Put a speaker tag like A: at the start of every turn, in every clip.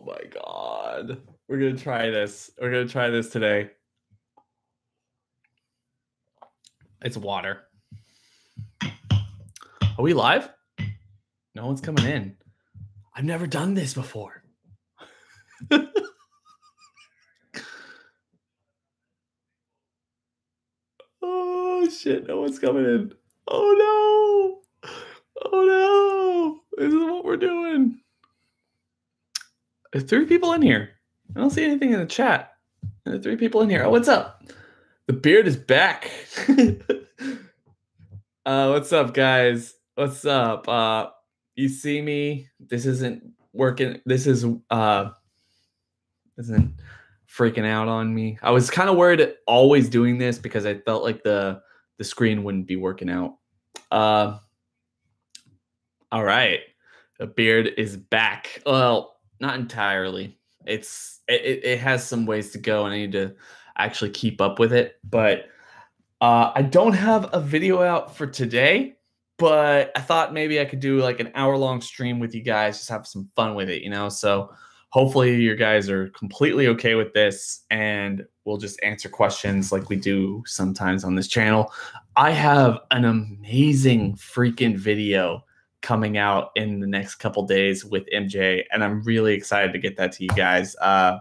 A: my God. We're going to try this. We're going to try this today. It's water. Are we live? No one's coming in. I've never done this before. Oh, shit. No one's coming in. Oh, no. Oh, no. This is what we're doing. There's 3 people in here. I don't see anything in the chat. There's 3 people in here. Oh, what's up? The beard is back. What's up, guys? What's up? You see me? This isn't working. This isn't freaking out on me. I was kind of worried always doing this because I felt like the screen wouldn't be working out. All right. The beard is back. Well, not entirely. It has some ways to go, and I need to actually keep up with it. But I don't have a video out for today, but I thought maybe I could do like an hour-long stream with you guys, just have some fun with it, you know? So hopefully you guys are completely okay with this, and we'll just answer questions like we do sometimes on this channel. I have an amazing freaking video coming out in the next couple days with MJ, and I'm really excited to get that to you guys. I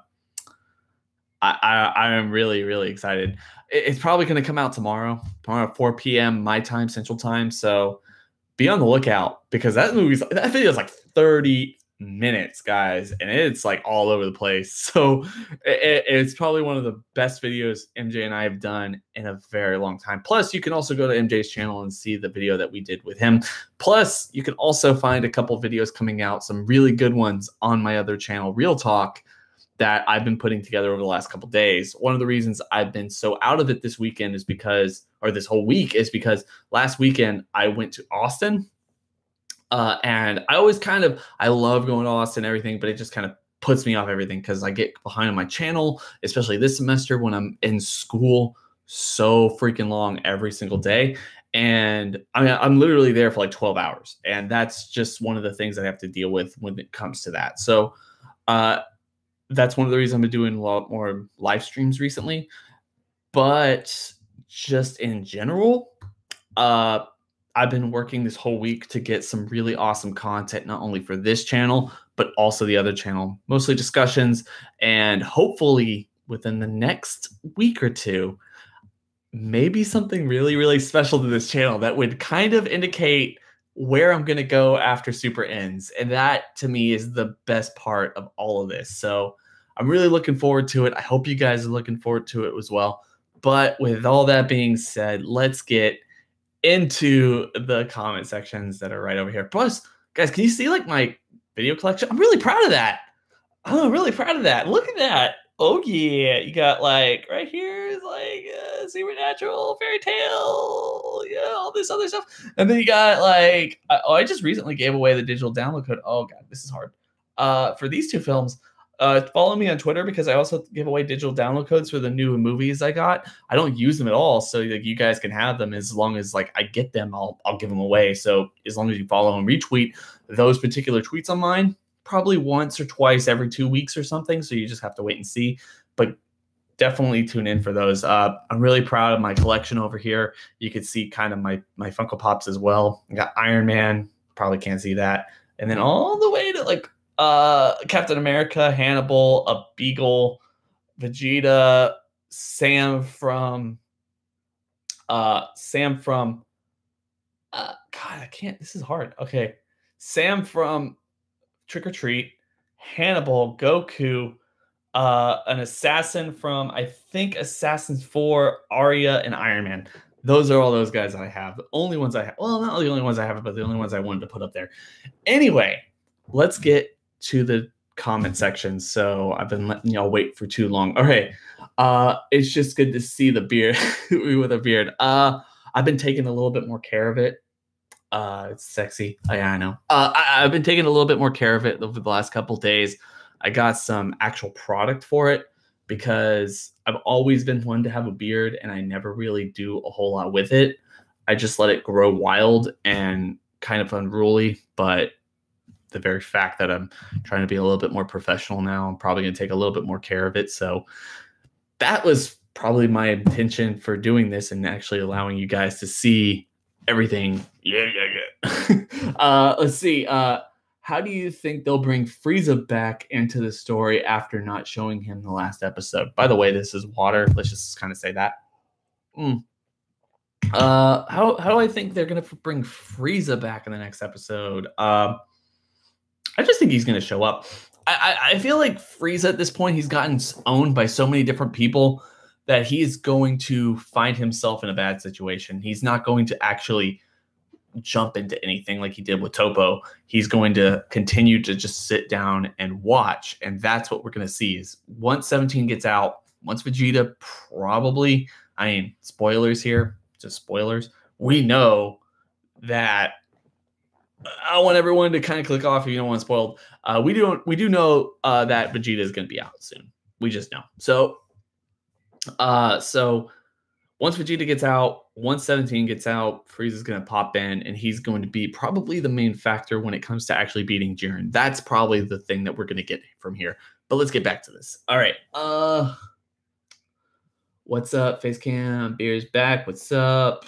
A: am really, really excited. It's probably going to come out tomorrow at 4 p.m. my time, Central Time. So be on the lookout, because that video is like 30 minutes, guys, and it's like all over the place. So it's probably one of the best videos MJ and I have done in a very long time. Plus, you can also go to MJ's channel and see the video that we did with him. Plus, you can also find a couple videos coming out, some really good ones on my other channel, Real Talk, that I've been putting together over the last couple days. One of the reasons I've been so out of it this weekend is because, or this whole week, is because last weekend I went to Austin. And I always I love going to Austin and everything, but it just kind of puts me off everything because I get behind on my channel, especially this semester when I'm in school so freaking long every single day. And I mean, I'm literally there for like 12 hours. And that's just one of the things I have to deal with when it comes to that. So that's one of the reasons I've been doing a lot more live streams recently. But just in general, I've been working this whole week to get some really awesome content, not only for this channel, but also the other channel, mostly discussions. And hopefully within the next week or two, maybe something really, really special to this channel that would kind of indicate where I'm going to go after Super ends. And that to me is the best part of all of this. So I'm really looking forward to it. I hope you guys are looking forward to it as well. But with all that being said, let's get into the comment sections that are right over here. Plus, guys, can you see like my video collection? I'm really proud of that. I'm really proud of that. Look at that. Oh yeah, you got like right here is like supernatural, fairy tale, yeah, all this other stuff, and then you got like I just recently gave away the digital download code. Oh god, this is hard. For these 2 films. Follow me on Twitter, because I also give away digital download codes for the new movies I got. I don't use them at all, so like, you guys can have them as long as like I get them. I'll give them away. So as long as you follow and retweet those particular tweets on mine, probably once or twice every 2 weeks or something. So you just have to wait and see. But definitely tune in for those. I'm really proud of my collection over here. You can see kind of my Funko Pops as well. I got Iron Man. Probably can't see that. And then all the way to like Captain America, Hannibal, a Beagle, Vegeta, Sam from God, I can't, this is hard. Okay. Sam from Trick or Treat, Hannibal, Goku, an assassin from, I think, Assassin's 4, Arya, and Iron Man. Those are all those guys that I have. The only ones I have. Well, not the only ones I have, but the only ones I wanted to put up there. Anyway, let's get to the comment section. So I've been letting y'all wait for too long. Okay. It's just good to see the beard with a beard. I've been taking a little bit more care of it. It's sexy. Yeah, I know. I've been taking a little bit more care of it over the last couple days. I got some actual product for it because I've always been one to have a beard and I never really do a whole lot with it. I just let it grow wild and kind of unruly, but the very fact that I'm trying to be a little bit more professional now. I'm probably going to take a little bit more care of it. So that was probably my intention for doing this and actually allowing you guys to see everything. Yeah. Let's see. How do you think they'll bring Frieza back into the story after not showing him the last episode? By the way, this is water. Let's just kind of say that. How do I think they're gonna bring Frieza back in the next episode? I just think he's gonna show up. I feel like Frieza at this point, he's gotten owned by so many different people that he is going to find himself in a bad situation. He's not going to actually jump into anything like he did with Toppo. He's going to continue to just sit down and watch. And that's what we're going to see is once 17 gets out, once Vegeta probably, I mean, spoilers here, just spoilers. We know that I want everyone to kind of click off if you don't want spoiled. We do know that Vegeta is going to be out soon. We just know. So once Vegeta gets out, once 17 gets out, Frieza's going to pop in, and he's going to be probably the main factor when it comes to actually beating Jiren. That's probably the thing that we're going to get from here. But let's get back to this. All right. What's up, Facecam? Beer's back. What's up?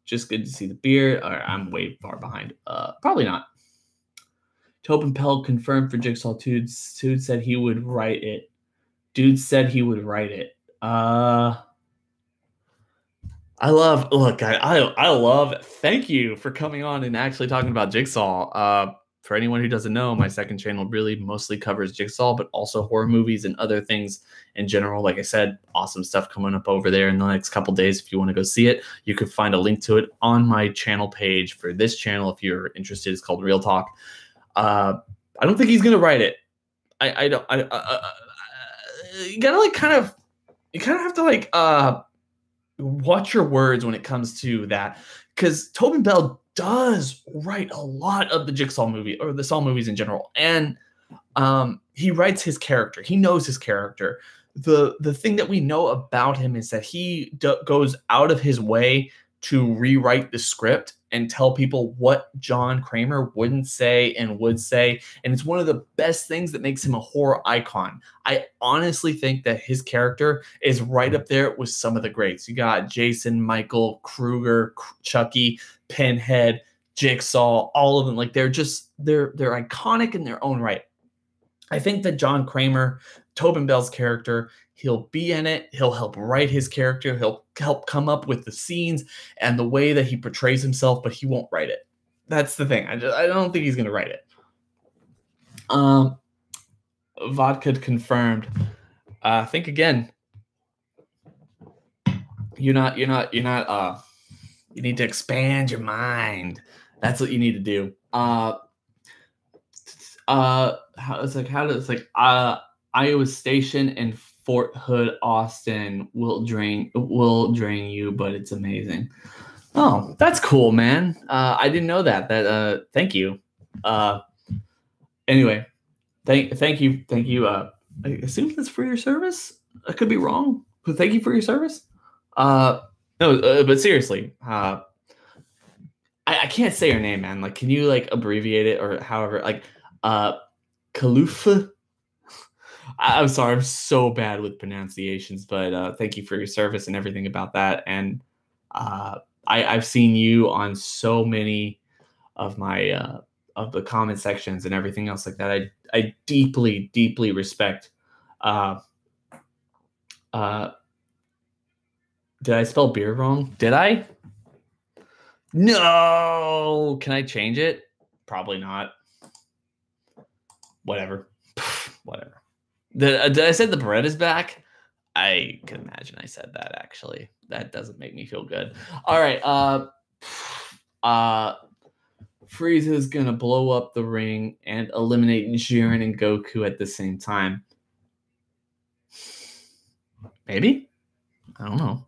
A: Just good to see the beard. All right, I'm way far behind. Probably not. Tobin Pell confirmed for Jigsaw. Dude said he would write it. Dude said he would write it. I love thank you for coming on and actually talking about Jigsaw. For anyone who doesn't know, my second channel really mostly covers Jigsaw, but also horror movies and other things in general. Like I said, awesome stuff coming up over there in the next couple days. If you want to go see it, you could find a link to it on my channel page for this channel. If you're interested, it's called Real Talk. I don't think he's going to write it. You gotta kind of have to watch your words when it comes to that, because Tobin Bell does write a lot of the Jigsaw movie or the Saw movies in general, and he writes his character. He knows his character. The thing that we know about him is that he goes out of his way to rewrite the script and tell people what John Kramer wouldn't say and would say. And it's one of the best things that makes him a horror icon. I honestly think that his character is right up there with some of the greats. You got Jason, Michael, Krueger, Chucky, Pinhead, Jigsaw, all of them. Like they're iconic in their own right. I think that John Kramer, Tobin Bell's character, he'll be in it. He'll help write his character. He'll help come up with the scenes and the way that he portrays himself, but he won't write it. That's the thing. I don't think he's going to write it. Vodka confirmed. Think again. You need to expand your mind. That's what you need to do. Iowa Station and Fort Hood, Austin will drain you, but it's amazing. Oh, that's cool, man. I didn't know that. Thank you. Anyway, thank you. I assume that's for your service. I could be wrong, but thank you for your service. No, but seriously, I can't say your name, man. Like, can you abbreviate it or however? Kalufa. I'm sorry, I'm so bad with pronunciations, but thank you for your service and everything about that. And I've seen you on so many of my of the comment sections and everything else like that. I deeply, deeply respect. Did I spell beer wrong? Did I? No. Can I change it? Probably not. Whatever. Whatever. Did I say the bread is back? I can imagine I said that, actually. That doesn't make me feel good. All right. Frieza's going to blow up the ring and eliminate Jiren and Goku at the same time. Maybe? I don't know.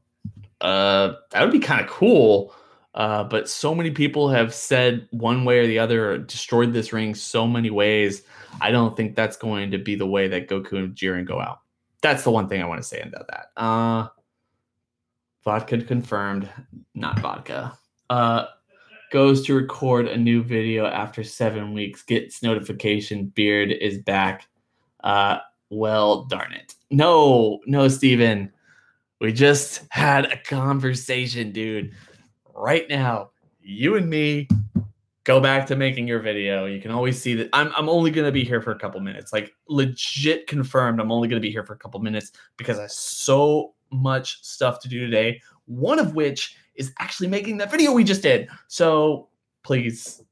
A: That would be kind of cool. But so many people have said one way or the other, or destroyed this ring so many ways. I don't think that's going to be the way that Goku and Jiren go out. That's the one thing I want to say about that. Vodka confirmed, not vodka. Goes to record a new video after 7 weeks. Gets notification. Beard is back. Well, darn it. No, Steven. We just had a conversation, dude. Right now, you and me go back to making your video. You can always see that I'm only going to be here for a couple minutes. Like, legit confirmed, I'm only going to be here for a couple minutes because I have so much stuff to do today, one of which is actually making that video we just did. So please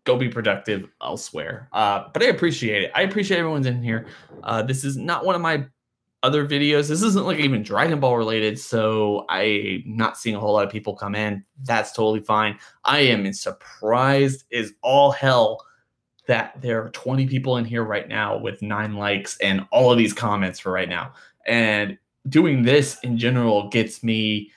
A: go be productive elsewhere. But I appreciate it. I appreciate everyone's in here. This is not one of my other videos. This isn't like even Dragon Ball related, so I'm not seeing a whole lot of people come in. That's totally fine. I am surprised as all hell that there are 20 people in here right now with 9 likes and all of these comments for right now. And doing this in general gets me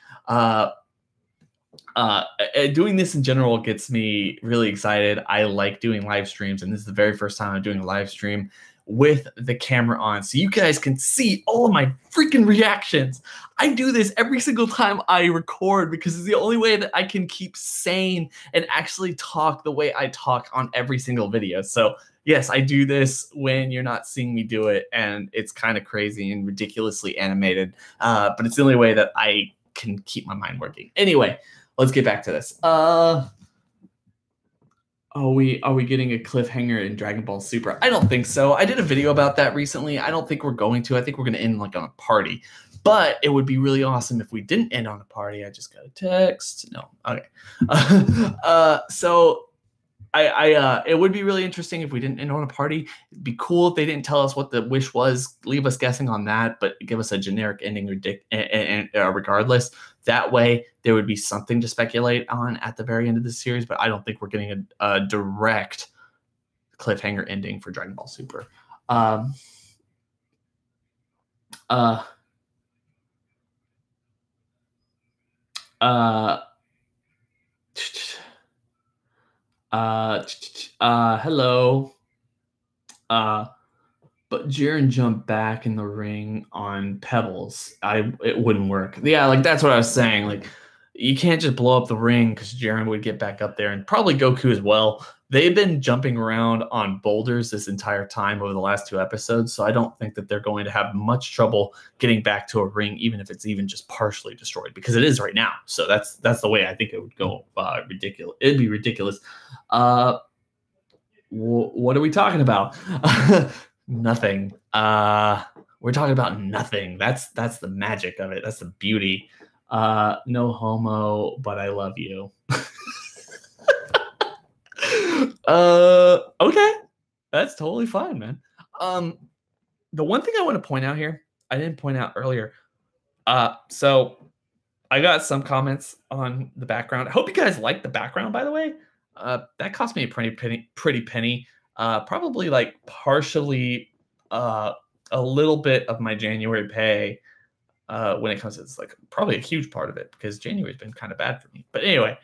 A: really excited. I like doing live streams, and this is the very first time I'm doing a live stream with the camera on, so you guys can see all of my freaking reactions. I do this every single time I record because it's the only way that I can keep sane and actually talk the way I talk on every single video. So yes, I do this when you're not seeing me do it, and it's kind of crazy and ridiculously animated, but it's the only way that I can keep my mind working. Anyway, let's get back to this. Are we getting a cliffhanger in Dragon Ball Super? I don't think so. I did a video about that recently. I don't think we're going to. I think we're going to end like on a party. But it would be really awesome if we didn't end on a party. I just got a text. No. Okay. So it would be really interesting if we didn't end on a party. It'd be cool if they didn't tell us what the wish was, leave us guessing on that, but give us a generic ending regardless. That way, there would be something to speculate on at the very end of the series, but I don't think we're getting a direct cliffhanger ending for Dragon Ball Super. Hello. But Jiren jumped back in the ring on pebbles. It wouldn't work. Yeah, like that's what I was saying. Like, you can't just blow up the ring because Jiren would get back up there, and probably Goku as well. They've been jumping around on boulders this entire time over the last 2 episodes, so I don't think that they're going to have much trouble getting back to a ring, even if it's even just partially destroyed, because it is right now. So that's the way I think it would go. Ridiculous. It'd be ridiculous. What are we talking about? Nothing. We're talking about nothing. That's the magic of it. That's the beauty. No homo, but I love you. Okay. That's totally fine, man. The one thing I want to point out here, I didn't point out earlier. So I got some comments on the background. I hope you guys like the background, by the way. That cost me a pretty penny. Probably like partially a little bit of my January pay when it comes to, it's like probably a huge part of it because January's been kind of bad for me. But anyway,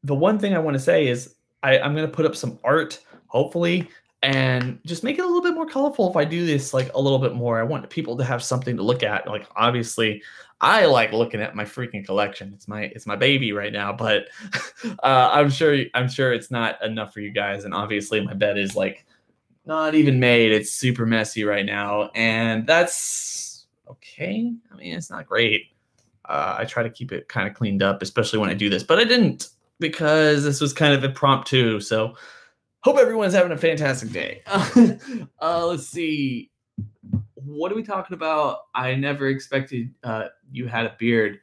A: the one thing I want to say is I'm going to put up some art, hopefully, and just make it a little bit more colorful if I do this like a little bit more. I want people to have something to look at. Like, obviously, I like looking at my freaking collection. It's my baby right now, but I'm sure it's not enough for you guys. And obviously, my bed is like not even made. It's super messy right now, and that's okay. I mean, it's not great. I try to keep it kind of cleaned up, especially when I do this, but I didn't because this was kind of impromptu. So hope everyone's having a fantastic day. Let's see. What are we talking about? I never expected you had a beard.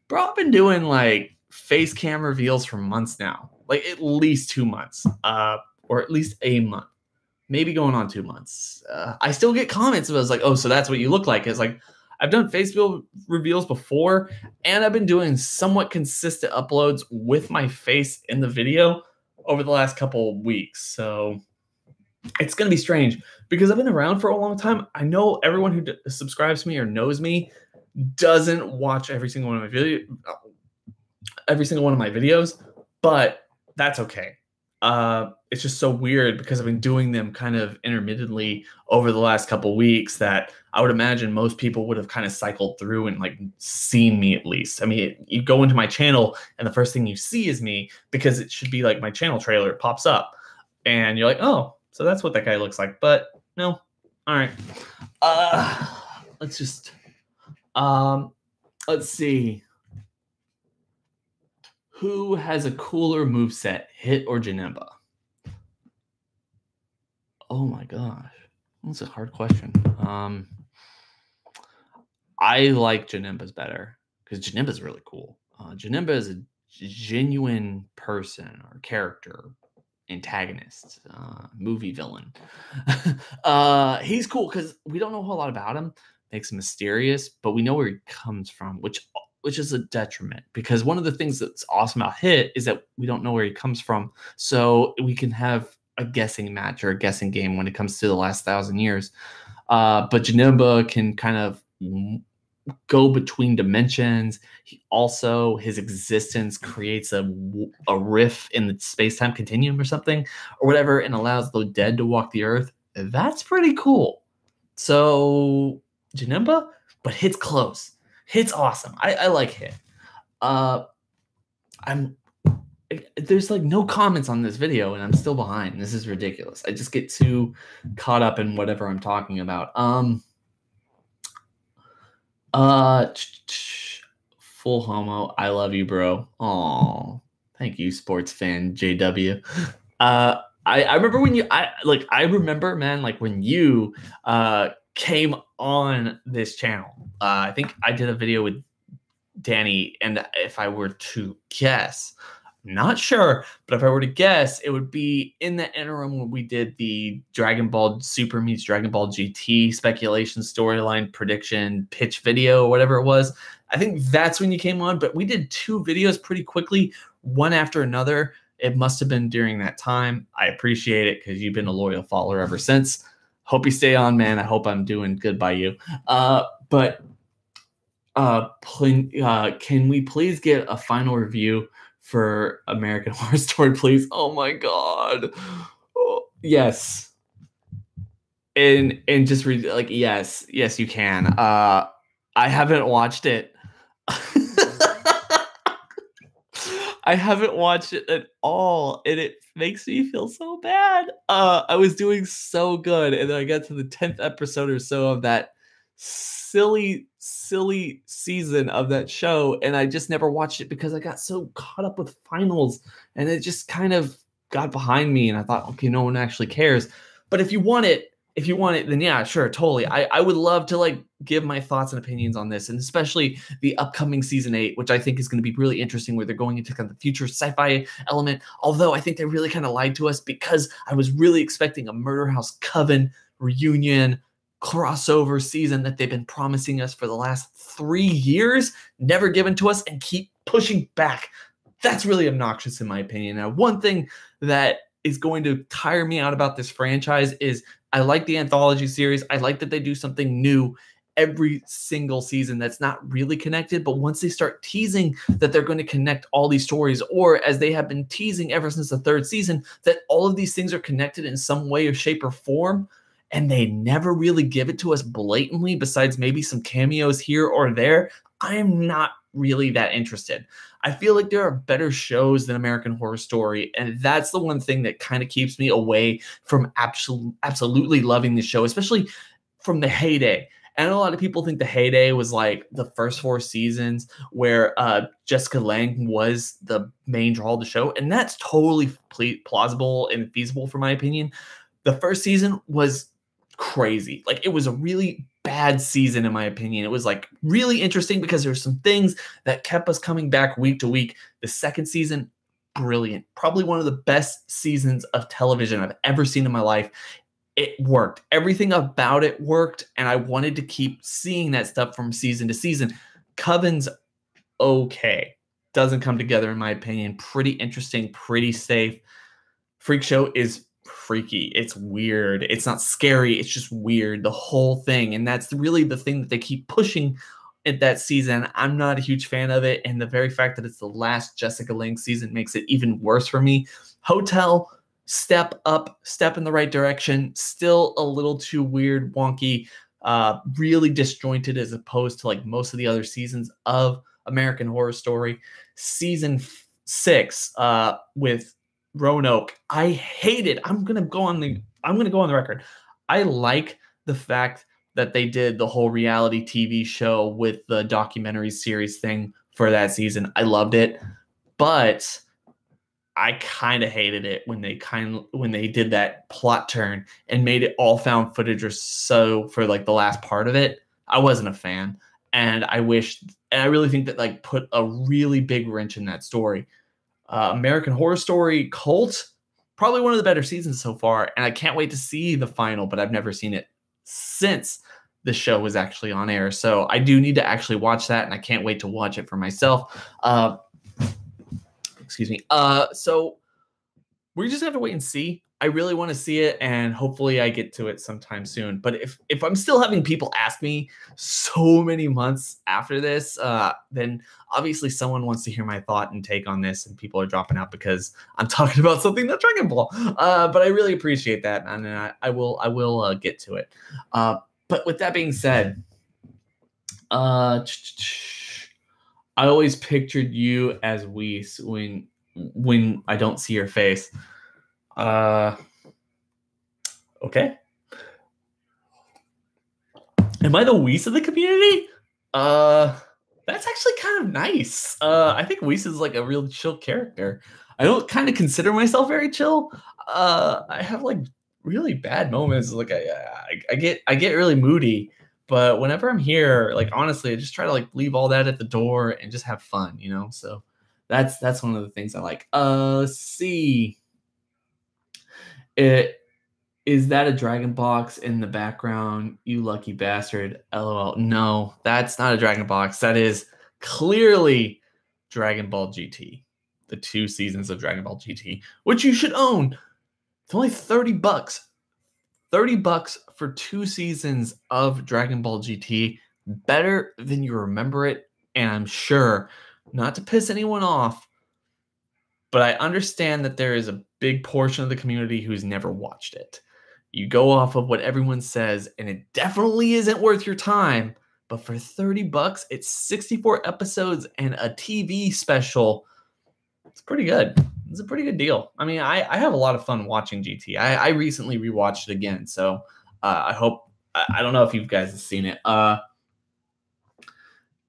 A: Bro, I've been doing like face cam reveals for months now. Like at least 2 months. Or at least a month. Maybe going on 2 months. I still get comments about, it's like, oh, so that's what you look like. It's like, I've done face reveals before, and I've been doing somewhat consistent uploads with my face in the video over the last couple of weeks. So it's going to be strange because I've been around for a long time. I know everyone who subscribes to me or knows me doesn't watch every single one of my videos, but that's okay. it's just so weird because I've been doing them kind of intermittently over the last couple weeks that I would imagine most people would have kind of cycled through and like seen me at least. I mean, you go into my channel and the first thing you see is me because it should be like my channel trailer pops up and you're like, oh, so that's what that guy looks like. But no. All right. Let's just, let's see. Who has a cooler moveset, Hit or Janemba? Oh my gosh. That's a hard question. I like Janemba's better because Janemba's really cool. Janemba is a genuine person or character, antagonist, movie villain. He's cool because we don't know a whole lot about him. Makes him mysterious, but we know where he comes from, which is a detriment because one of the things that's awesome about Hit is that we don't know where he comes from. So we can have a guessing match or a guessing game when it comes to the last 1,000 years. But Janemba can kind of go between dimensions. He also, his existence creates a riff in the space-time continuum or something or whatever and allows the dead to walk the earth. That's pretty cool. So Janemba, but Hit's close. Hit's awesome. I like Hit. There's like no comments on this video and I'm still behind. This is ridiculous. I just get too caught up in whatever I'm talking about. Full homo. I love you, bro. Oh, thank you, sports fan JW. I remember when I remember, man, like when you came on this channel. I think I did a video with Danny, and if I were to guess, I'm not sure, but if I were to guess, it would be in the interim when we did the Dragon Ball Super meets Dragon Ball GT speculation, storyline, prediction, pitch video, whatever it was. I think that's when you came on, but we did 2 videos pretty quickly, one after another. It must have been during that time. I appreciate it because you've been a loyal follower ever since. Hope you stay on, man. I hope I'm doing good by you. Can we please get a final review for American Horror Story, please? Oh my god. Oh, yes. And just read like yes, you can. I haven't watched it. I haven't watched it at all, and it makes me feel so bad. I was doing so good, and then I got to the 10th episode or so of that silly season of that show, and I just never watched it because I got so caught up with finals, and it just kind of got behind me, and I thought, okay, no one actually cares. But if you want it, then yeah, sure, totally. I would love to like give my thoughts and opinions on this, and especially the upcoming season 8, which I think is going to be really interesting, where they're going into kind of the future sci-fi element. Although I think they really kind of lied to us because I was really expecting a Murder House Coven reunion crossover season that they've been promising us for the last 3 years, never given to us, and keep pushing back. That's really obnoxious in my opinion. Now, one thing that is going to tire me out about this franchise is I like the anthology series. I like that they do something new every single season that's not really connected. But once they start teasing that they're going to connect all these stories, or as they have been teasing ever since the 3rd season, that all of these things are connected in some way or shape or form, and they never really give it to us blatantly besides maybe some cameos here or there, I'm not really that interested. I feel like there are better shows than American Horror Story, and that's the one thing that kind of keeps me away from absolutely loving the show, especially from the heyday. And a lot of people think the heyday was like the first 4 seasons where Jessica Lange was the main draw of the show, and that's totally plausible and feasible for my opinion. The first season was crazy. Like, it was a really bad season in my opinion. It was like really interesting because there's some things that kept us coming back week to week. The second season, brilliant. Probably one of the best seasons of television I've ever seen in my life. It worked. Everything about it worked, and I wanted to keep seeing that stuff from season to season. Coven's okay. Doesn't come together in my opinion. Pretty interesting, pretty safe. Freak Show is freaky. It's weird. It's not scary. It's just weird, the whole thing. And that's really the thing that they keep pushing at that season. I'm not a huge fan of it, and the very fact that it's the last Jessica Lange season makes it even worse for me. Hotel, step up, step in the right direction. Still a little too weird, wonky, really disjointed as opposed to like most of the other seasons of American Horror Story. Season 6 with Roanoke, I hate it. I'm gonna go on the record. I like the fact that they did the whole reality TV show with the documentary series thing for that season. I loved it, but I kind of hated it when they did that plot turn and made it all found footage or so for like the last part of it. I wasn't a fan, and I really think that like put a really big wrench in that story. American Horror Story Cult, probably one of the better seasons so far, and I can't wait to see the final, but I've never seen it since the show was actually on air. So I do need to actually watch that, and I can't wait to watch it for myself. Excuse me. So we're just have to wait and see. I really want to see it, and hopefully I get to it sometime soon. But if I'm still having people ask me so many months after this, then obviously someone wants to hear my thought and take on this, and people are dropping out because I'm talking about something not Dragon Ball. But I really appreciate that, and I will get to it. But with that being said, I always pictured you as Whis when I don't see your face. Okay. Am I the Whis of the community? That's actually kind of nice. I think Whis is like a real chill character. I don't kind of consider myself very chill. I have like really bad moments. Like I get really moody, but whenever I'm here, like honestly, I just try to like leave all that at the door and just have fun, you know? So that's one of the things I like. Let's see. Is that a Dragon Box in the background? You lucky bastard. LOL. No, that's not a Dragon Box. That is clearly Dragon Ball GT. The 2 seasons of Dragon Ball GT, which you should own. It's only $30. $30 for 2 seasons of Dragon Ball GT. Better than you remember it. And I'm sure, not to piss anyone off, but I understand that there is a big portion of the community who's never watched it. You go off of what everyone says, and it definitely isn't worth your time. But for $30, it's 64 episodes and a TV special. It's pretty good. It's a pretty good deal. I mean, I have a lot of fun watching GT. I recently rewatched it again, so I hope. I don't know if you guys have seen it.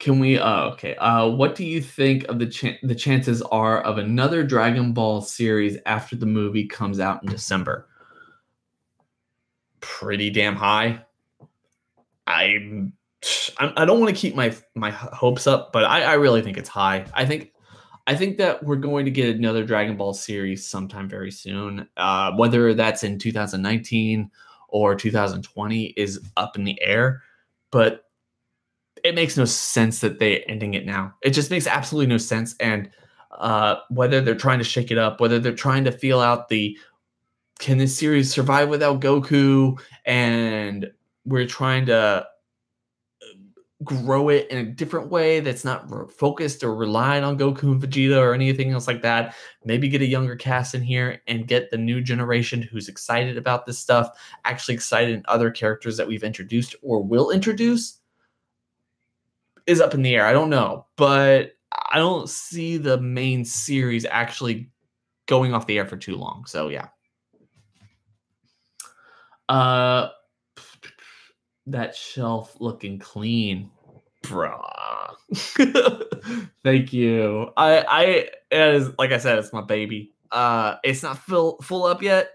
A: Can we? Okay. What do you think of the chances are of another Dragon Ball series after the movie comes out in December? Pretty damn high. I don't want to keep my hopes up, but I really think it's high. I think that we're going to get another Dragon Ball series sometime very soon. Whether that's in 2019 or 2020 is up in the air, but it makes no sense that they're ending it now. It just makes absolutely no sense. And whether they're trying to shake it up, whether they're trying to feel out can this series survive without Goku? And we're trying to grow it in a different way that's not focused or relied on Goku and Vegeta or anything else like that. Maybe get a younger cast in here and get the new generation who's excited about this stuff, actually excited in other characters that we've introduced or will introduce. Is up in the air. I don't know, but I don't see the main series actually going off the air for too long. So yeah. That shelf looking clean, bruh. Thank you. It is, like I said, it's my baby. It's not full up yet.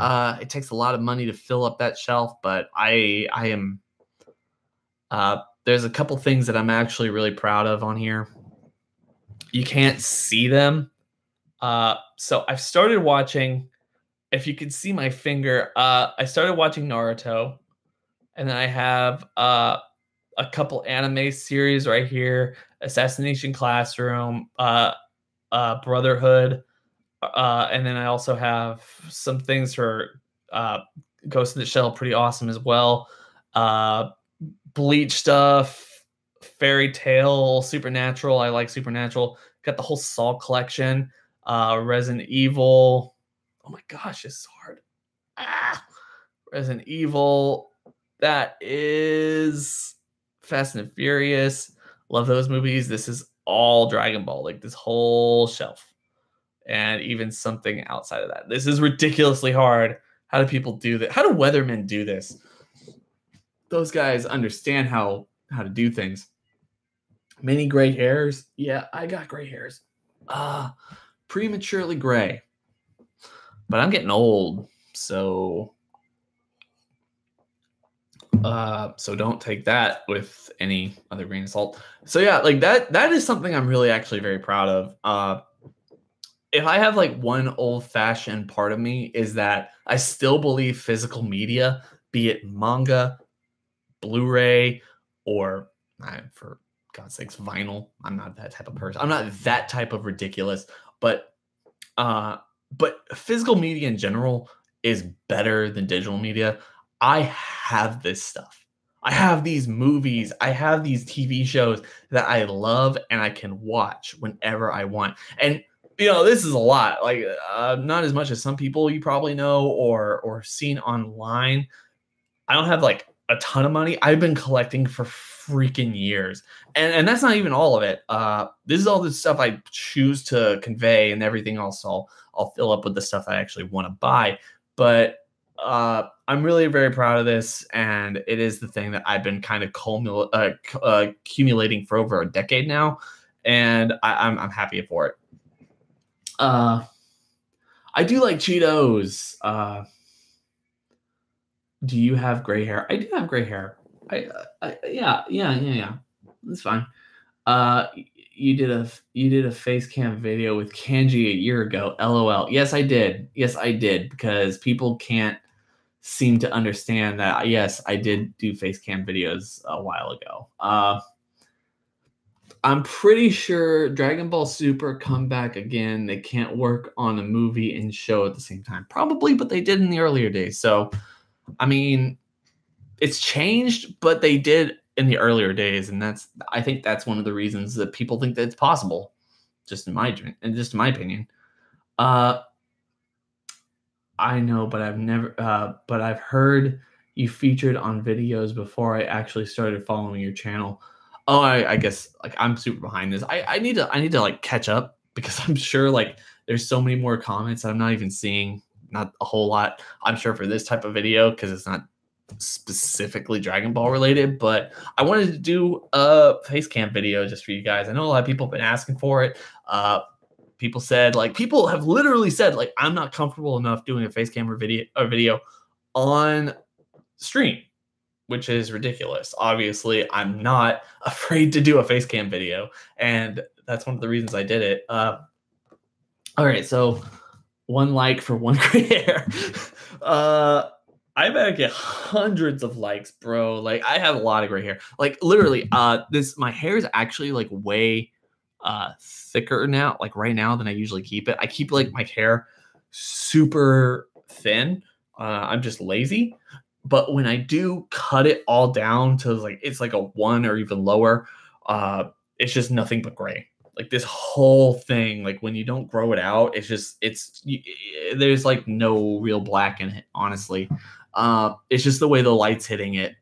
A: It takes a lot of money to fill up that shelf, but I am. There's a couple things that I'm actually really proud of on here. You can't see them. So I've started watching, if you can see my finger, I started watching Naruto. And then I have a couple anime series right here. Assassination Classroom, Brotherhood. And then I also have some things for Ghost in the Shell, pretty awesome as well. Bleach stuff, fairy tale, supernatural. I like supernatural. Got the whole Saw collection, Resident Evil. Oh my gosh, this is hard. Resident Evil. That is Fast and Furious. Love those movies. This is all Dragon Ball, like this whole shelf. And even something outside of that. This is ridiculously hard. How do people do that? How do weathermen do this? Those guys understand how to do things. Many gray hairs. Yeah, I got gray hairs. Prematurely gray. But I'm getting old, so don't take that with any other grain of salt. So yeah, like that is something I'm really actually very proud of. If I have like one old-fashioned part of me is that I still believe physical media, be it manga, Blu-ray, or for God's sakes, vinyl. I'm not that type of person. I'm not that type of ridiculous, but physical media in general is better than digital media. I have this stuff. I have these movies. I have these TV shows that I love and I can watch whenever I want. And this is a lot. Like not as much as some people you probably know or seen online. I don't have like a ton of money. I've been collecting for freaking years. And that's not even all of it. This is all the stuff I choose to convey, and everything else I'll fill up with the stuff I actually want to buy. But I'm really very proud of this, and it is the thing that I've been kind of accumulating for over a decade now, and I'm happy for it. I do like Cheetos. Do you have gray hair? I do have gray hair. Yeah. That's fine. You did a face cam video with Kanji a year ago. LOL. Yes, I did. Because people can't seem to understand that. Yes, I did do face cam videos a while ago. I'm pretty sure Dragon Ball Super come back again. They can't work on a movie and show at the same time. Probably, but they did in the earlier days. So, I mean, it's changed, but they did in the earlier days, and I think that's one of the reasons that people think that it's possible. Just in my opinion. I know, but I've heard you featured on videos before I actually started following your channel. Oh, I guess like I'm super behind this. I need to like catch up, because I'm sure like there's so many more comments that I'm not even seeing. Not a whole lot, I'm sure, for this type of video, because it's not specifically Dragon Ball related. But I wanted to do a face cam video just for you guys. I know a lot of people have been asking for it. People have literally said like I'm not comfortable enough doing a face camera video on stream, which is ridiculous. Obviously, I'm not afraid to do a face cam video, and that's one of the reasons I did it. All right, so 1 like for 1 gray hair. I bet I get hundreds of likes, bro. Like I have a lot of gray hair. Like literally, my hair is actually like way thicker now, like right now, than I usually keep it. I keep like my hair super thin. I'm just lazy. But when I do cut it all down to like it's like a 1 or even lower, it's just nothing but gray. Like this whole thing, like when you don't grow it out, there's like no real black in it, honestly. It's just the way the light's hitting it.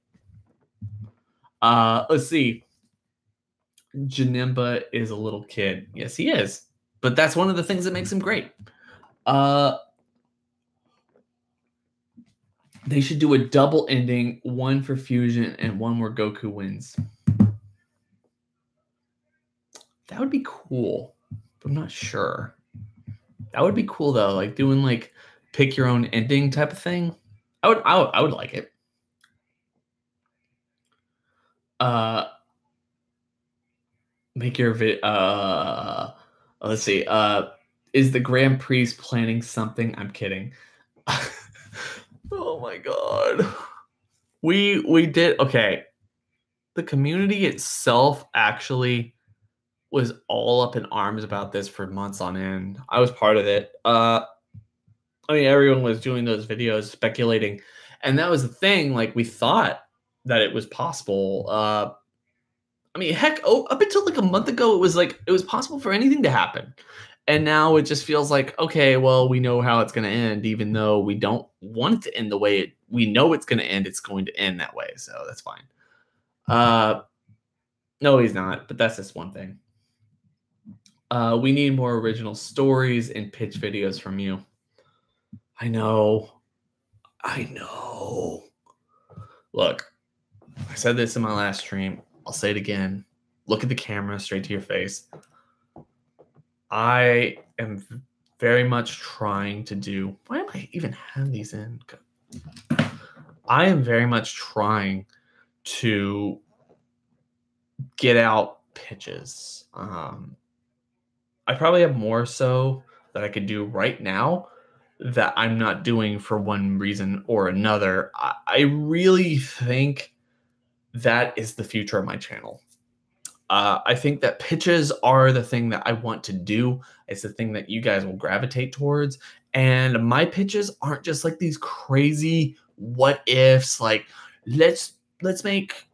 A: Let's see. Janemba is a little kid. Yes, he is. But that's one of the things that makes him great. They should do a double ending, 1 for Fusion and 1 where Goku wins. That would be cool, but I'm not sure. That would be cool though, like doing like pick your own ending type of thing. I would like it. Make your video. Let's see. Is the Grand Prix planning something? I'm kidding. Oh my god. We did okay. The community itself actually was all up in arms about this for months on end. I was part of it. I mean, everyone was doing those videos speculating, and that was the thing. Like we thought that it was possible. I mean, heck, up until like a month ago, it was possible for anything to happen. And now it just feels like, okay, well, we know how it's going to end, even though we don't want it to end the way we know it's going to end. It's going to end that way. So that's fine. No, he's not, but that's just one thing. We need more original stories and pitch videos from you. I know. I know. Look, I said this in my last stream. I'll say it again. Look at the camera straight to your face. I am very much trying to do. Why am I even have these in? I am very much trying to get out pitches. I probably have more so that I could do right now that I'm not doing for one reason or another. I really think that is the future of my channel. I think that pitches are the thing that I want to do. It's the thing that you guys will gravitate towards. And my pitches aren't just like these crazy what ifs. Like let's make.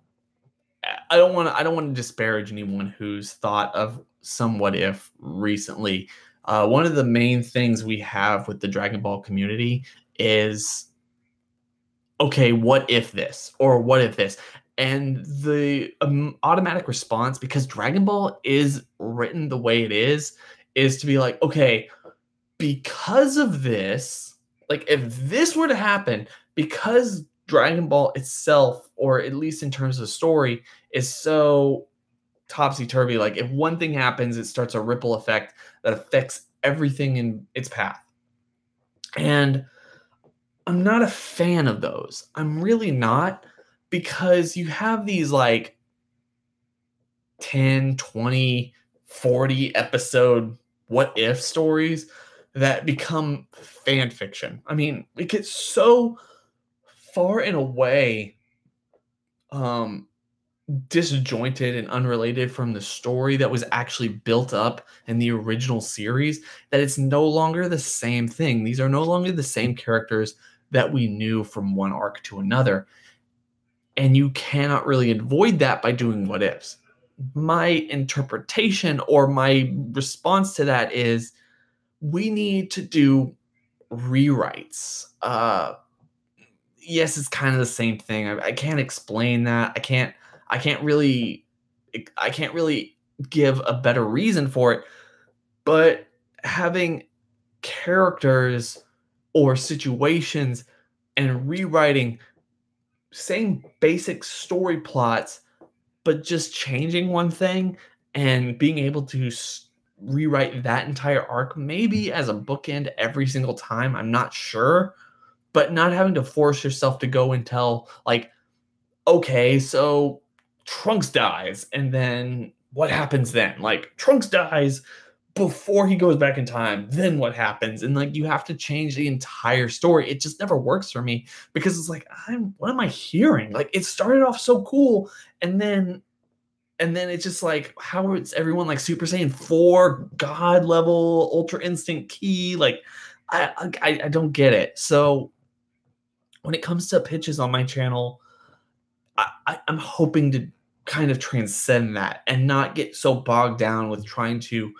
A: I don't want to disparage anyone who's thought of some what if recently. One of the main things we have with the Dragon Ball community is, okay, what if this or what if this? And the automatic response, because Dragon Ball is written the way it is to be like, okay, because of this, like if this were to happen, because Dragon Ball itself, or at least in terms of story, is so topsy-turvy, like if one thing happens, it starts a ripple effect that affects everything in its path. And I'm not a fan of those. I'm really not, because you have these like 10, 20, 40 episode what if stories that become fan fiction. I mean, it gets so far and away disjointed and unrelated from the story that was actually built up in the original series that it's no longer the same thing. These are no longer the same characters that we knew from one arc to another. And you cannot really avoid that by doing what ifs. My interpretation or my response to that is we need to do rewrites. Yes, it's kind of the same thing. I can't explain that. I can't really give a better reason for it. But having characters or situations and rewriting same basic story plots, but just changing one thing and being able to rewrite that entire arc, maybe as a bookend every single time. I'm not sure, but not having to force yourself to go and tell, like, okay, so Trunks dies, and then what happens then? Like, Trunks dies before he goes back in time, then what happens? And like you have to change the entire story. It just never works for me, because it's like, what am I hearing? Like, it started off so cool, and then it's just like, how is everyone like Super Saiyan 4 God level Ultra Instinct Ki? Like, I don't get it. So when it comes to pitches on my channel, I'm hoping to kind of transcend that and not get so bogged down with trying to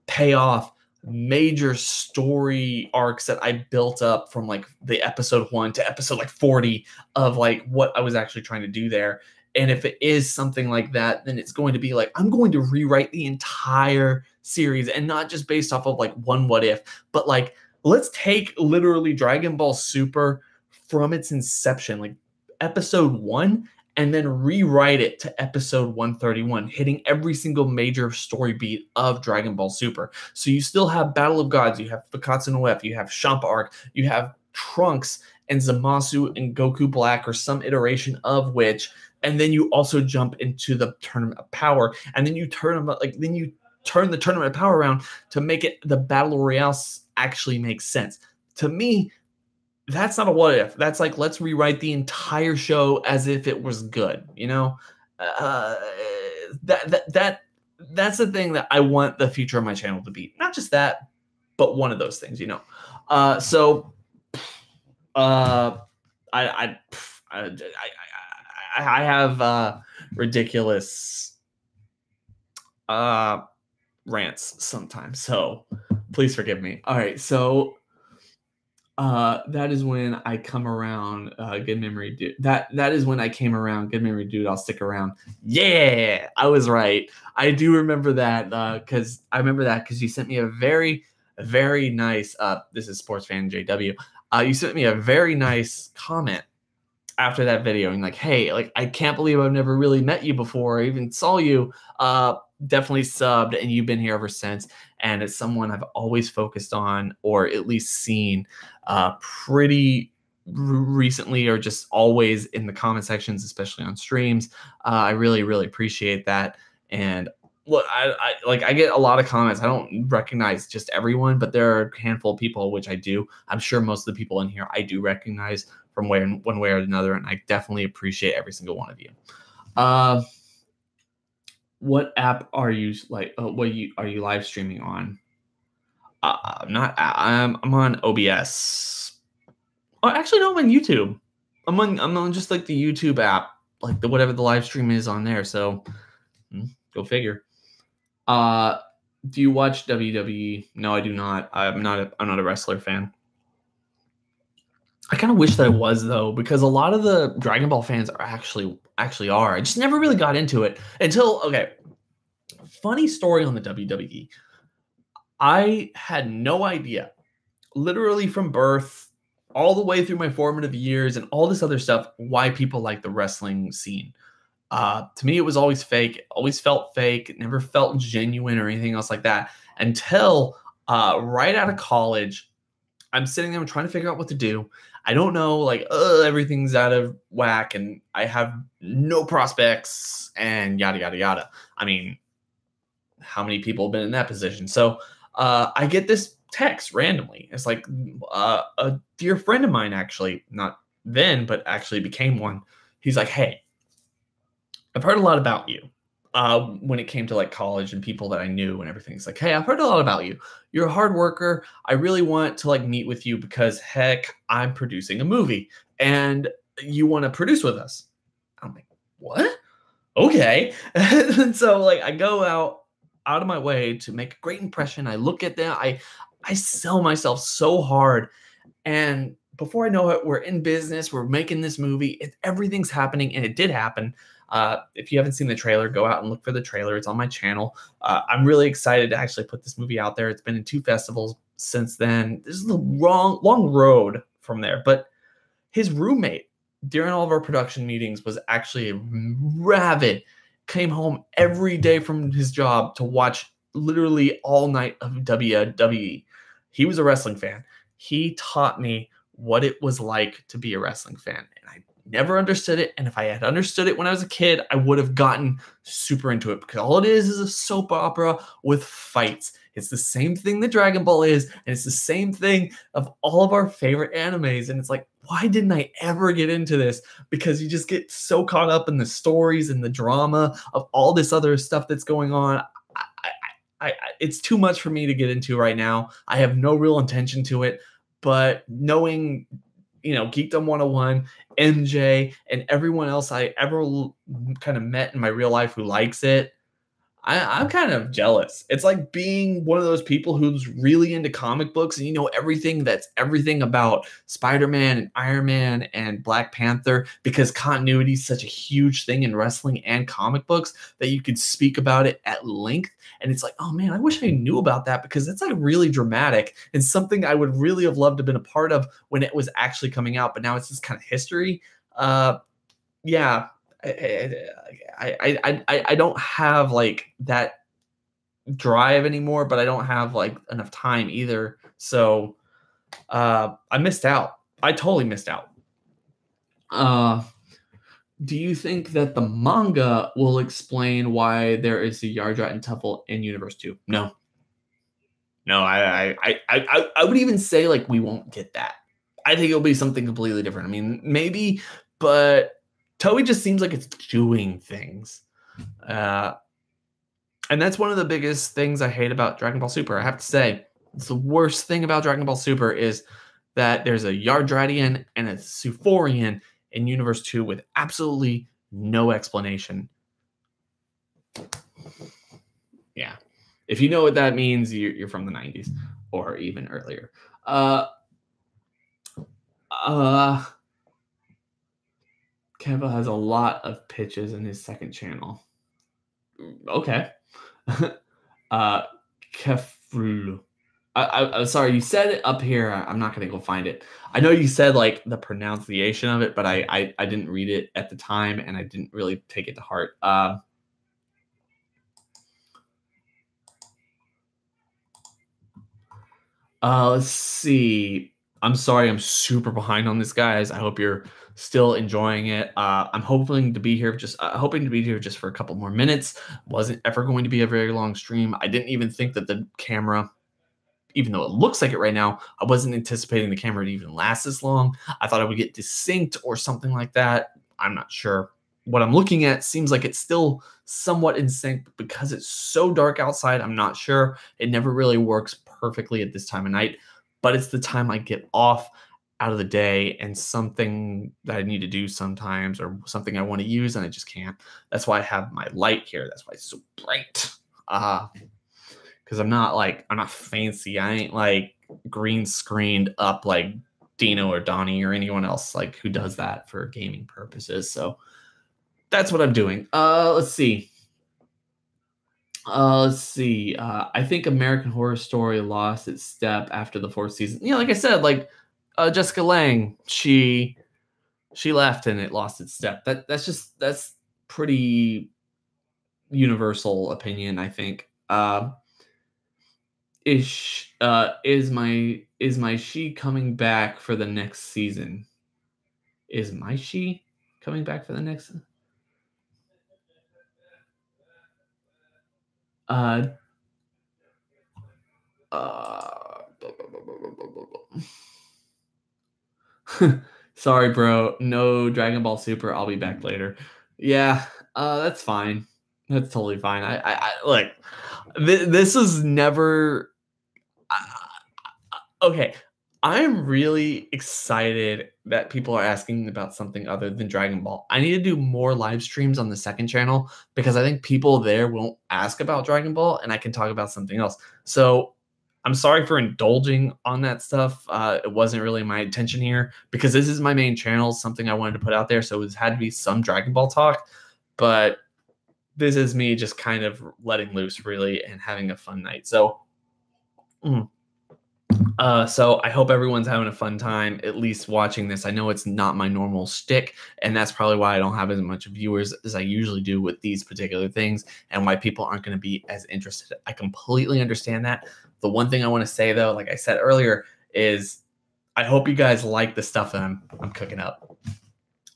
A: pay off major story arcs that I built up from like the episode 1 to episode like 40 of like what I was actually trying to do there. And if it is something like that, then it's going to be like, I'm going to rewrite the entire series, and not just based off of like one what if, but like, let's take literally Dragon Ball Super from its inception, like episode 1, and then rewrite it to episode 131, hitting every single major story beat of Dragon Ball Super. So you still have Battle of Gods, you have Fakatsu no F, you have Champa arc, you have Trunks and Zamasu and Goku Black, or some iteration of which, and then you also jump into the Tournament of Power, and then you turn the Tournament of Power around to make it the Battle Royale actually makes sense. To me, that's not a what if. That's like, let's rewrite the entire show as if it was good, you know? That's the thing that I want the future of my channel to be. Not just that, but one of those things, you know? I have ridiculous rants sometimes, so please forgive me. All right, so that is when I come around. Good memory, dude. That is when I came around. Good memory, dude. I'll stick around. Yeah, I was right. I do remember that because you sent me a very nice. This is sports fan JW. You sent me a very nice comment after that video and like, hey, like I can't believe I've never really met you before. I even saw you. Definitely subbed, and you've been here ever since. And it's someone I've always focused on, or at least seen, pretty recently, or just always in the comment sections, especially on streams. I really appreciate that. And look, I get a lot of comments. I don't recognize just everyone, but there are a handful of people which I do. I'm sure most of the people in here I do recognize from one way or another, and I definitely appreciate every single one of you. What app are you like? Are you live streaming on? I'm on OBS. Oh, actually, no, I'm on YouTube. I'm on just like the YouTube app, like whatever the live stream is on there. So, go figure. Do you watch WWE? No, I do not. I'm not a wrestler fan. I kind of wish that I was, though, because a lot of the Dragon Ball fans are actually are. I just never really got into it until, okay, funny story on the WWE. I had no idea, literally from birth all the way through my formative years and all this other stuff, why people like the wrestling scene. To me, it was always fake. It always felt fake. It never felt genuine or anything else like that until right out of college. I'm sitting there trying to figure out what to do. I don't know, like, everything's out of whack and I have no prospects and yada, yada, yada. I mean, how many people have been in that position? So I get this text randomly. It's like a dear friend of mine, actually, not then, but actually became one. He's like, hey, I've heard a lot about you. When it came to like college and people that I knew and everything. It's like, hey, I've heard a lot about you. You're a hard worker. I really want to like meet with you because heck, I'm producing a movie and you want to produce with us. I'm like, what? Okay. And so like I go out of my way to make a great impression. I look at them. I sell myself so hard. And before I know it, we're in business. We're making this movie. Everything's happening, and it did happen. If you haven't seen the trailer, go out and look for the trailer. It's on my channel. I'm really excited to actually put this movie out there. It's been in 2 festivals since then. This is the long road from there. But his roommate during all of our production meetings was actually rabid. Came home every day from his job to watch literally all night of WWE. He was a wrestling fan. He taught me what it was like to be a wrestling fan. And I never understood it. And if I had understood it when I was a kid, I would have gotten super into it because all it is a soap opera with fights. It's the same thing that Dragon Ball is, and it's the same thing of all of our favorite animes. And it's like, why didn't I ever get into this? Because you just get so caught up in the stories and the drama of all this other stuff that's going on. It's too much for me to get into right now. I have no real intention to it, but knowing, Geekdom 101, MJ, and everyone else I ever kind of met in my real life who likes it, I'm kind of jealous. It's like being one of those people who's really into comic books and you know everything about Spider-Man and Iron Man and Black Panther because continuity is such a huge thing in wrestling and comic books that you could speak about it at length. And it's like, oh man, I wish I knew about that because it's like really dramatic and something I would really have loved to have been a part of when it was actually coming out. But now it's just kind of history. Yeah. I don't have like that drive anymore, but I don't have like enough time either. So I missed out. I totally missed out. Do you think that the manga will explain why there is a Yardrat and Tuffle in Universe 2? No. No, I would even say like we won't get that. I think it'll be something completely different. I mean, maybe, but Toei just seems like it's doing things. And that's one of the biggest things I hate about Dragon Ball Super. I have to say, it's the worst thing about Dragon Ball Super is that there's a Yardratian and a Suforian in Universe 2 with absolutely no explanation. Yeah. If you know what that means, you're from the 90s or even earlier. Keva has a lot of pitches in his second channel. Okay. Kefru. I'm sorry, you said it up here. I'm not gonna go find it. I know you said like the pronunciation of it, but I didn't read it at the time and I didn't really take it to heart. Let's see. I'm sorry, I'm super behind on this, guys. I hope you're still enjoying it. I'm hoping to be here just for a couple more minutes. Wasn't ever going to be a very long stream. I didn't even think that the camera, even though it looks like it right now, I wasn't anticipating the camera to even last this long. I thought I would get desynced or something like that. I'm not sure. What I'm looking at seems like it's still somewhat in sync, but because it's so dark outside, I'm not sure. It never really works perfectly at this time of night, but it's the time I get off out of the day and something that I need to do sometimes or something I want to use and I just can't. That's why I have my light here. That's why it's so bright. Because I'm not fancy. I ain't like green screened up like Dino or Donnie or anyone else like who does that for gaming purposes. So that's what I'm doing. Let's see. I think American Horror Story lost its step after the 4th season. Yeah, like I said, like Jessica Lange, she left and it lost its step. That's pretty universal opinion, I think. Is my she coming back for the next season? Is my she coming back for the next? Sorry, bro. No Dragon Ball Super. I'll be back later. Yeah, that's fine. That's totally fine. I look. This was never. Okay, I'm really excited that people are asking about something other than Dragon Ball. I need to do more live streams on the second channel because I think people there won't ask about Dragon Ball and I can talk about something else. So I'm sorry for indulging on that stuff. It wasn't really my intention here because this is my main channel, something I wanted to put out there. So it had to be some Dragon Ball talk, but this is me just kind of letting loose really and having a fun night. So, so I hope everyone's having a fun time, at least watching this. I know it's not my normal shtick, and that's probably why I don't have as much viewers as I usually do with these particular things, and why people aren't going to be as interested. I completely understand that. The one thing I want to say, though, like I said earlier, is I hope you guys like the stuff that I'm cooking up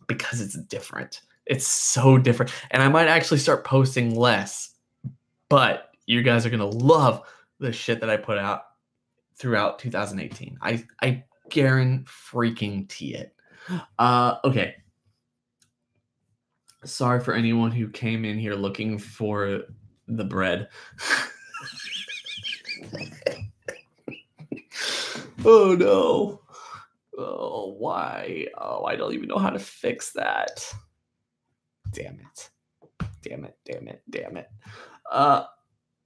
A: because it's different. It's so different, and I might actually start posting less, but you guys are going to love the shit that I put out throughout 2018. I guarantee it. Okay. Sorry for anyone who came in here looking for the bread. Oh no. Oh, why? Oh, I don't even know how to fix that. Damn it. Damn it. Damn it. Damn it.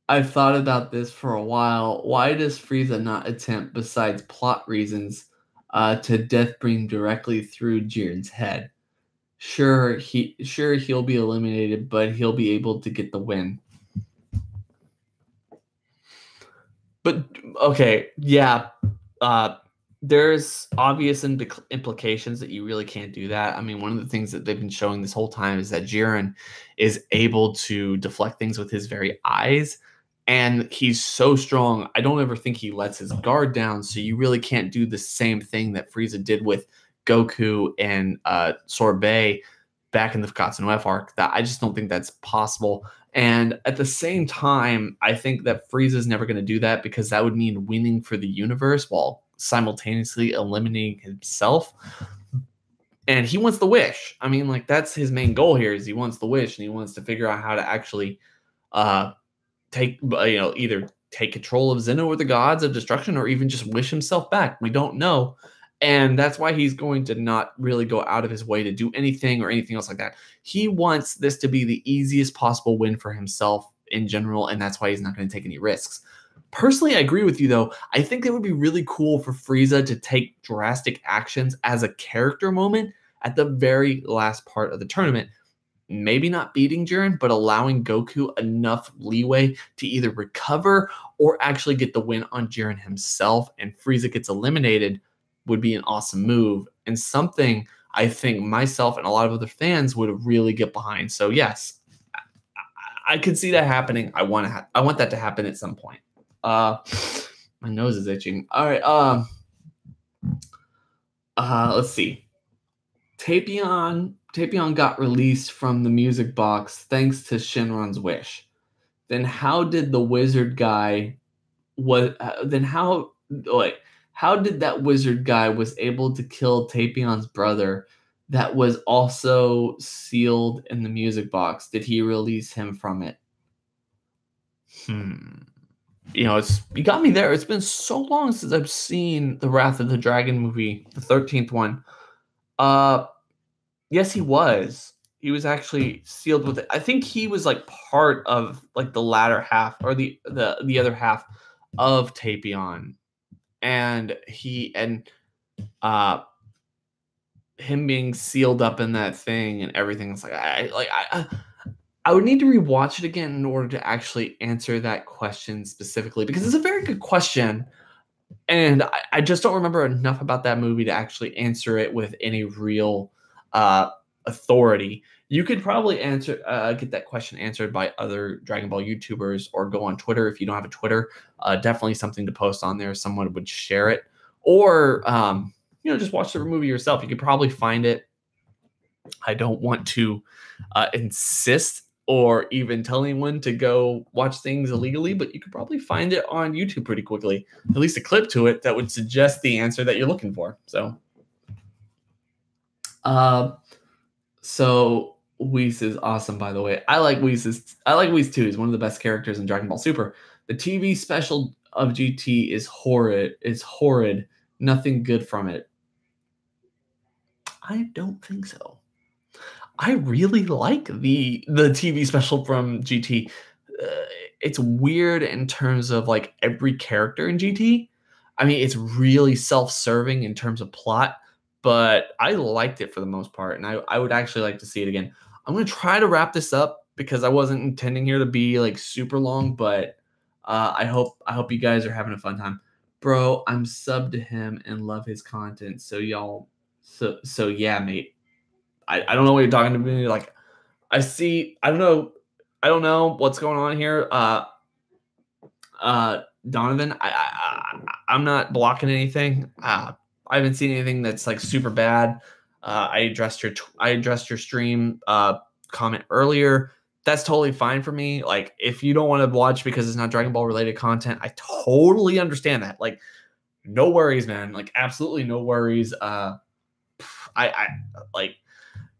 A: I've thought about this for a while. Why does Frieza not attempt, besides plot reasons, to death beam directly through Jiren's head? Sure, he'll be eliminated, but he'll be able to get the win. But okay, yeah, there's obvious implications that you really can't do that. I mean, one of the things that they've been showing this whole time is that Jiren is able to deflect things with his very eyes. And he's so strong, I don't ever think he lets his guard down. So you really can't do the same thing that Frieza did with Goku and Sorbet back in the Fakatsu no F arc. That I just don't think that's possible. And at the same time, I think that Frieza's never going to do that because that would mean winning for the universe while simultaneously eliminating himself. And he wants the wish. I mean, like, that's his main goal here is he wants the wish and he wants to figure out how to actually either take control of Zeno or the gods of destruction or even just wish himself back. We don't know. And that's why he's going to not really go out of his way to do anything or anything else like that. He wants this to be the easiest possible win for himself in general, and that's why he's not going to take any risks. Personally, I agree with you, though. I think it would be really cool for Frieza to take drastic actions as a character moment at the very last part of the tournament. Maybe not beating Jiren, but allowing Goku enough leeway to either recover or actually get the win on Jiren himself, and Frieza gets eliminated would be an awesome move, and something I think myself and a lot of other fans would really get behind. So yes, I could see that happening. I want that to happen at some point. My nose is itching. All right. Let's see. Tapion got released from the music box thanks to Shenron's wish. Then how did the wizard guy how did that wizard guy was able to kill Tapion's brother that was also sealed in the music box? Did he release him from it? You got me there. It's been so long since I've seen the Wrath of the Dragon movie, the 13th one. Yes, he was. He was actually sealed with it. I think he was like part of like the latter half or the other half of Tapion, and him being sealed up in that thing and everything. It's like I would need to rewatch it again in order to actually answer that question specifically, because it's a very good question. And I just don't remember enough about that movie to actually answer it with any real authority. You could probably get that question answered by other Dragon Ball YouTubers, or go on Twitter. If you don't have a Twitter, definitely something to post on there. Someone would share it, or just watch the movie yourself. You could probably find it. I don't want to insist or even tell anyone to go watch things illegally, but you could probably find it on YouTube pretty quickly. At least a clip to it that would suggest the answer that you're looking for. So Whis is awesome, by the way. I like Whis too. He's one of the best characters in Dragon Ball Super. The TV special of GT is horrid. It's horrid. Nothing good from it. I don't think so. I really like the TV special from GT. It's weird in terms of like every character in GT. I mean, it's really self-serving in terms of plot, but I liked it for the most part, and I would actually like to see it again. I'm going to try to wrap this up because I wasn't intending here to be like super long, but I hope you guys are having a fun time. Bro, I'm subbed to him and love his content. So yeah, mate. I don't know what you're talking to me. Like, I don't know what's going on here. Donovan, I'm not blocking anything. I haven't seen anything that's like super bad. I addressed your stream comment earlier. That's totally fine for me. Like, if you don't want to watch because it's not Dragon Ball related content, I totally understand that. Like, no worries, man. Like, absolutely no worries.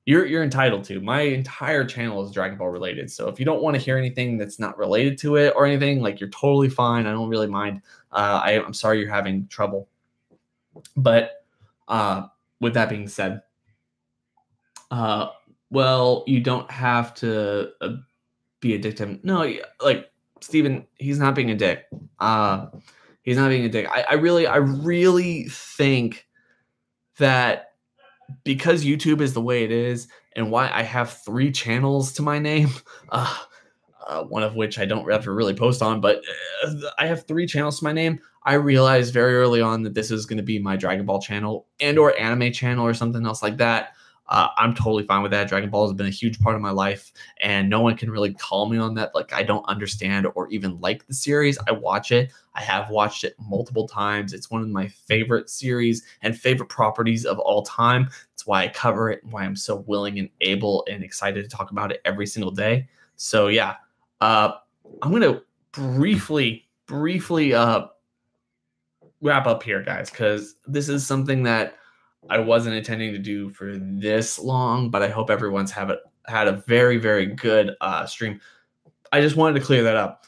A: You're entitled to. My entire channel is Dragon Ball related. So if you don't want to hear anything that's not related to it or anything, like, you're totally fine. I don't really mind. I'm sorry you're having trouble. But with that being said, well, you don't have to be a dick to him. No, like, Steven, he's not being a dick. He's not being a dick. I really think that because YouTube is the way it is, and why I have 3 channels to my name, one of which I don't ever really post on, but I have 3 channels to my name. I realized very early on that this is going to be my Dragon Ball channel and or anime channel or something else like that. I'm totally fine with that. Dragon Ball has been a huge part of my life, and no one can really call me on that. Like, I don't understand or even like the series. I watch it. I have watched it multiple times. It's one of my favorite series and favorite properties of all time. That's why I cover it and why I'm so willing and able and excited to talk about it every single day. So yeah, I'm going to briefly wrap up here, guys, because this is something that I wasn't intending to do for this long, but I hope everyone's had a very, very good stream. I just wanted to clear that up.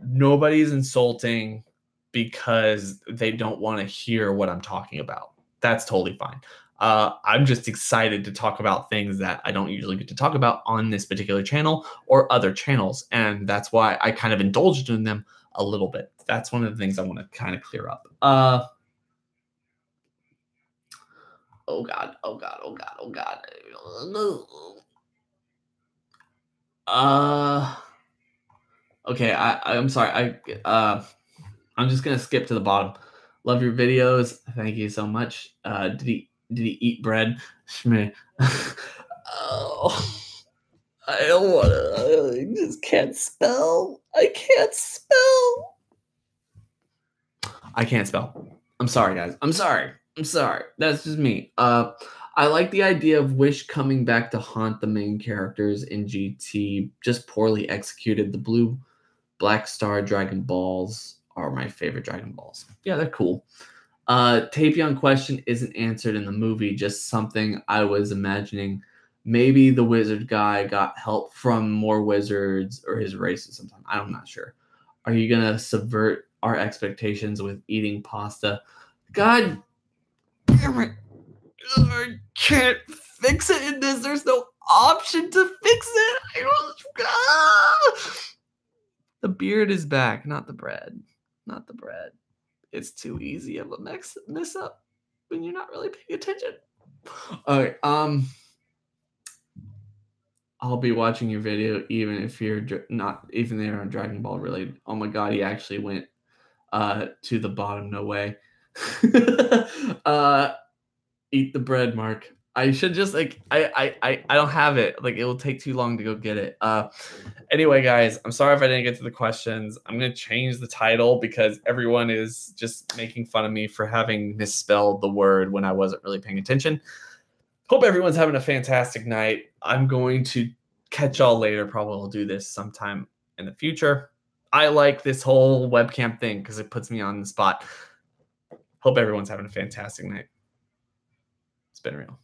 A: Nobody's insulting because they don't want to hear what I'm talking about. That's totally fine. I'm just excited to talk about things that I don't usually get to talk about on this particular channel or other channels. And that's why I kind of indulged in them a little bit. That's one of the things I want to kind of clear up. Oh God, oh God, oh God, oh God. Okay, I'm sorry. I'm just gonna skip to the bottom. Love your videos. Thank you so much. Did he eat bread? Shmeh. Oh, I don't wanna. I just can't spell. I can't spell. I can't spell. I'm sorry, guys. I'm sorry. That's just me. I like the idea of Wish coming back to haunt the main characters in GT. Just poorly executed. The blue Black Star Dragon Balls are my favorite Dragon Balls. Yeah, they're cool. Tapion question isn't answered in the movie, just something I was imagining. Maybe the wizard guy got help from more wizards or his races sometime. I'm not sure. Are you going to subvert our expectations with eating pasta? God damn it. I can't fix it in this. There's no option to fix it. The beard is back, not the bread. Not the bread. It's too easy of a mess up when you're not really paying attention. Okay, I'll be watching your video even if you're not even there on Dragon Ball related. Oh my God, he actually went to the bottom. No way. Eat the bread, Mark. I should just like I don't have it. Like it will take too long to go get it. Anyway, guys, I'm sorry if I didn't get to the questions. I'm gonna change the title because everyone is just making fun of me for having misspelled the word when I wasn't really paying attention. Hope everyone's having a fantastic night. I'm going to catch y'all later. Probably will do this sometime in the future. I like this whole webcam thing because it puts me on the spot. Hope everyone's having a fantastic night. It's been real.